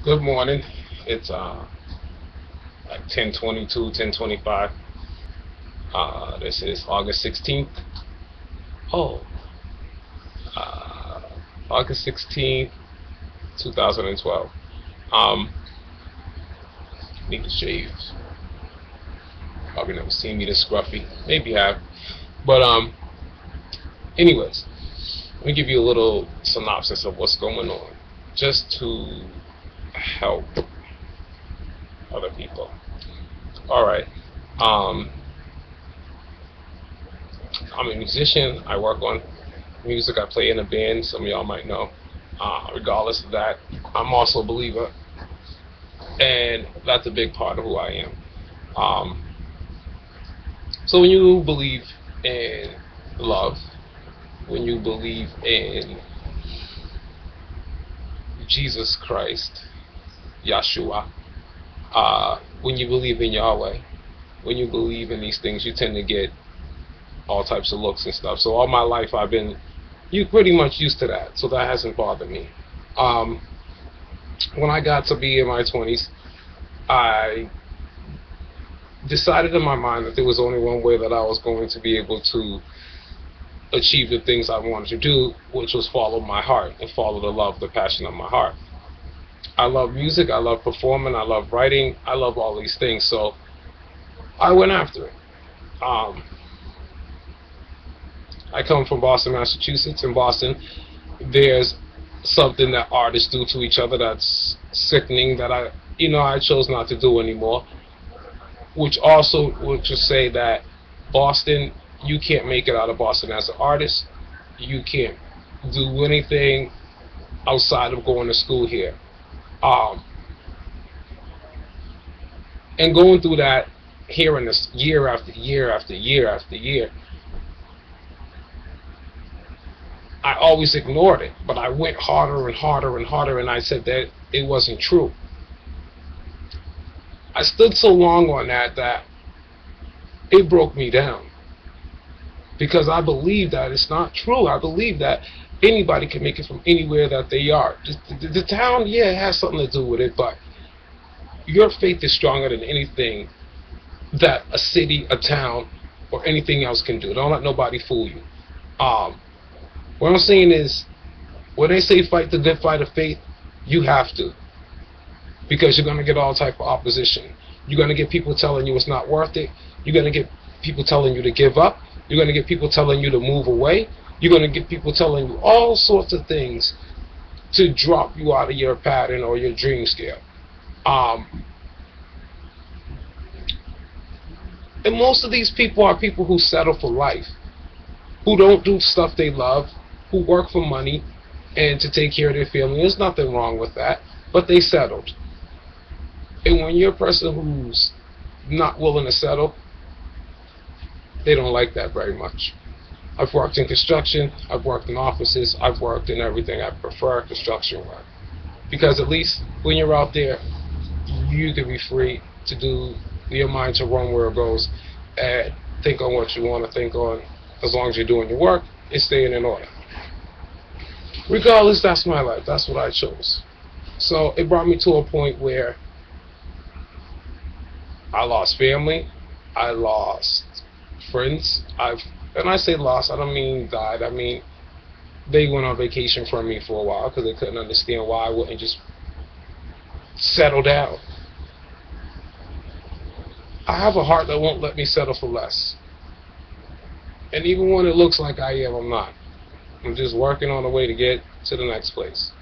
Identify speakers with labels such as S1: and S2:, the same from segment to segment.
S1: Good morning. It's like 10:22, 10:25. This is August 16th. Oh, uh, August 16th, 2012. Um, Need to shave. Probably never seen me this scruffy. Maybe have. But anyways, let me give you a little synopsis of what's going on, just to help other people. All right. Um, I'm a musician. I work on music. I play in a band. Some of y'all might know. Regardless of that, I'm also a believer, and that's a big part of who I am. Um, so when you believe in love, when you believe in Jesus Christ, Yeshua, when you believe in Yahweh, when you believe in these things, you tend to get all types of looks and stuff. So all my life I've been you pretty much used to that, so that hasn't bothered me. Um, when I got to be in my 20s, I decided in my mind that there was only one way that I was going to be able to achieve the things I wanted to do, which was follow my heart and follow the love, the passion of my heart. I love music, I love performing, I love writing, I love all these things, so I went after it. Um, I come from Boston, Massachusetts. In Boston, there's something that artists do to each other that's sickening that I chose not to do anymore. Which also would just say that Boston, you can't make it out of Boston as an artist. You can't do anything outside of going to school here. Um, and going through that, hearing this year after year after year after year, I always ignored it, but I went harder and harder and harder, and I said that it wasn't true. I stood so long on that it broke me down because I believe that it's not true. I believe that anybody can make it from anywhere that they are. The town, yeah, it has something to do with it, but your faith is stronger than anything that a city, a town, or anything else can do. Don't let nobody fool you. Um, what I'm saying is, when they say fight the good fight of faith, you have to, because you're going to get all type of opposition. You're going to get people telling you it's not worth it. You're going to get people telling you to give up. You're going to get people telling you to move away. You're going to get people telling you all sorts of things to drop you out of your pattern or your dream scale. Um, and most of these people are people who settle for life, who don't do stuff they love, who work for money and to take care of their family. There's nothing wrong with that, but they settled. And when you're a person who's not willing to settle, they don't like that very much. I've worked in construction, I've worked in offices, I've worked in everything. I prefer construction work. Because at least when you're out there, you can be free to do your mind to roam where it goes and think on what you want to think on. As long as you're doing your work, it's staying in order. Regardless, that's my life. That's what I chose. So it brought me to a point where I lost family, I lost friends. And I say lost, I don't mean died. I mean they went on vacation from me for a while because they couldn't understand why I wouldn't just settle down. I have a heart that won't let me settle for less. And even when it looks like I am, I'm not. I'm just working on the way to get to the next place.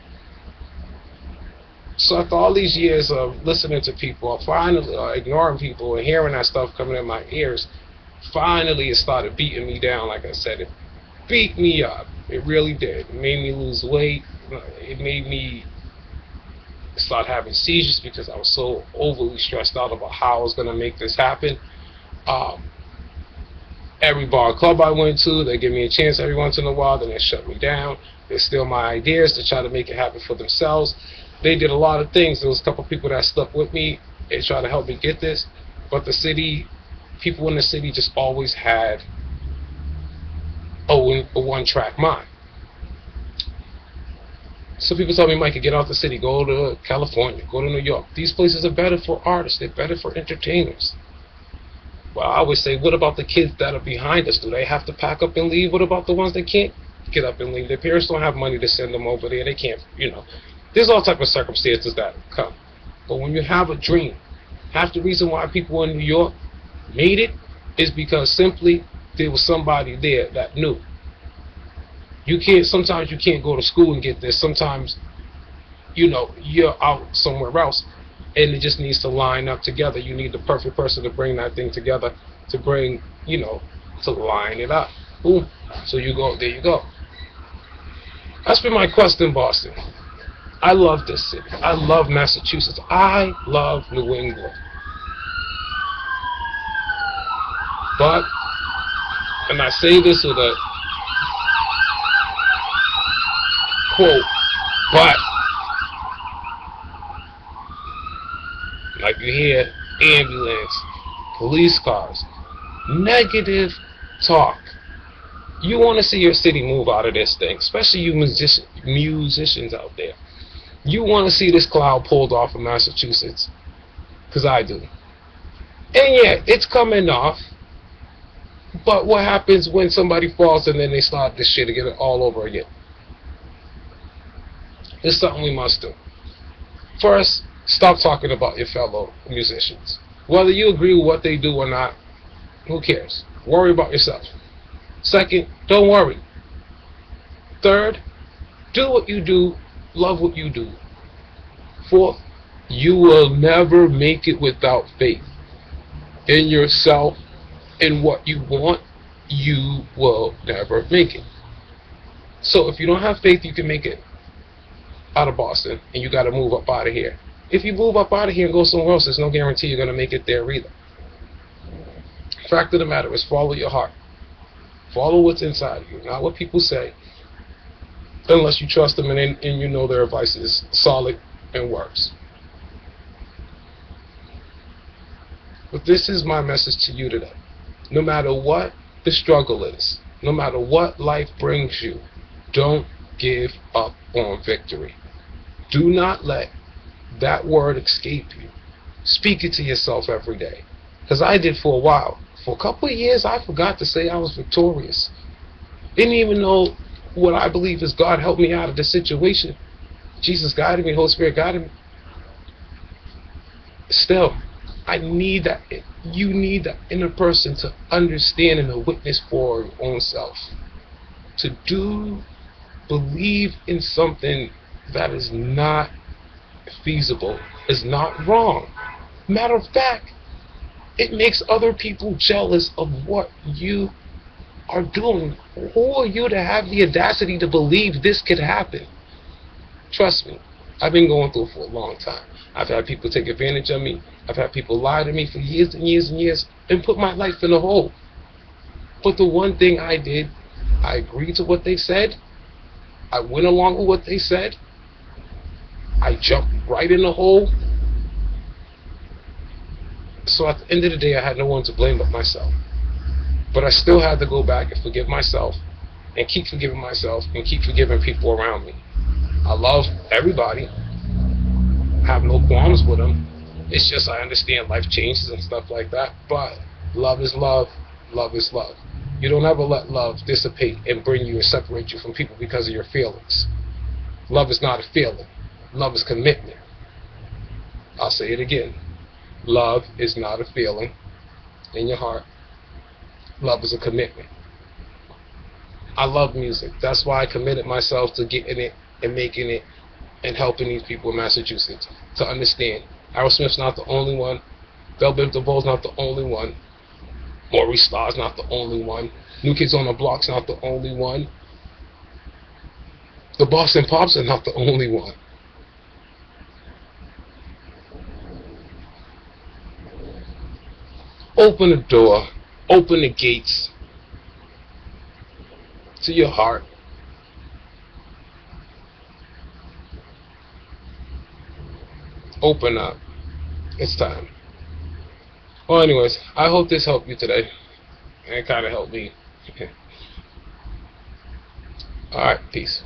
S1: So after all these years of listening to people, finally ignoring people and hearing that stuff coming in my ears, finally it started beating me down. Like I said, it beat me up. It really did. It made me lose weight. It made me start having seizures because I was so overly stressed out about how I was going to make this happen. Um, every bar club I went to, they give me a chance every once in a while, then they shut me down. They steal my ideas to try to make it happen for themselves. They did a lot of things. There was a couple of people that stuck with me. They tried to help me get this. But the city, people in the city just always had a one-track mind. So people tell me, Mike, get out the city, go to California, go to New York. These places are better for artists. They're better for entertainers. Well, I always say, what about the kids that are behind us? Do they have to pack up and leave? What about the ones that can't get up and leave? Their parents don't have money to send them over there. They can't, There's all type of circumstances that come. But when you have a dream, half the reason why people in New York made it is because simply there was somebody there that knew. Sometimes you can't go to school and get this. Sometimes, you're out somewhere else and it just needs to line up together. You need the perfect person to bring that thing together, to bring, to line it up. Boom. So there you go. That's been my quest in Boston. I love this city. I love Massachusetts. I love New England. But, and I say this with a quote, but, like you hear ambulance, police cars, negative talk. You want to see your city move out of this thing, especially you musicians out there. You want to see this cloud pulled off of Massachusetts, because I do. And yeah, it's coming off. But what happens when somebody falls and then they start this shit again all over again? It's something we must do. First, stop talking about your fellow musicians. Whether you agree with what they do or not, who cares? Worry about yourself. Second, don't worry. Third, do what you do, love what you do. Fourth, you will never make it without faith in yourself and what you want. You will never make it. So if you don't have faith you can make it out of Boston, and you got to move up out of here. If you move up out of here and go somewhere else, there's no guarantee you're going to make it there either. Fact of the matter is, follow your heart. Follow what's inside of you, not what people say, unless you trust them and you know their advice is solid and works. But this is my message to you today. No matter what the struggle is, no matter what life brings you, don't give up on victory. Do not let that word escape you. Speak it to yourself every day. Because I did for a while. For a couple of years, I forgot to say I was victorious. Didn't even know what I believe is God helped me out of the situation. Jesus guided me, Holy Spirit guided me. Still, I need that. You need that inner person to understand and to witness for your own self. To believe in something that is not feasible is not wrong. Matter of fact, it makes other people jealous of what you are doing. Who are you to have the audacity to believe this could happen? Trust me, I've been going through it for a long time. I've had people take advantage of me. I've had people lie to me for years and years and years and put my life in a hole. But the one thing I did, I agreed to what they said. I went along with what they said. I jumped right in the hole. So at the end of the day, I had no one to blame but myself. But I still had to go back and forgive myself and keep forgiving myself and keep forgiving people around me. I love everybody. I have no qualms with them. It's just I understand life changes and stuff like that. But love is love. Love is love. You don't ever let love dissipate and bring you and separate you from people because of your feelings. Love is not a feeling. Love is commitment. I'll say it again. Love is not a feeling in your heart. Love is a commitment. I love music. That's why I committed myself to getting it and making it and helping these people in Massachusetts to understand. Aerosmith's not the only one. Bell Biv DeVoe's not the only one. Maurice Starr's not the only one. New Kids on the Block's not the only one. The Boston Pops are not the only one. Open the door. Open the gates to your heart. Open up. It's time. Well, anyways, I hope this helped you today. And it kind of helped me. Alright, peace.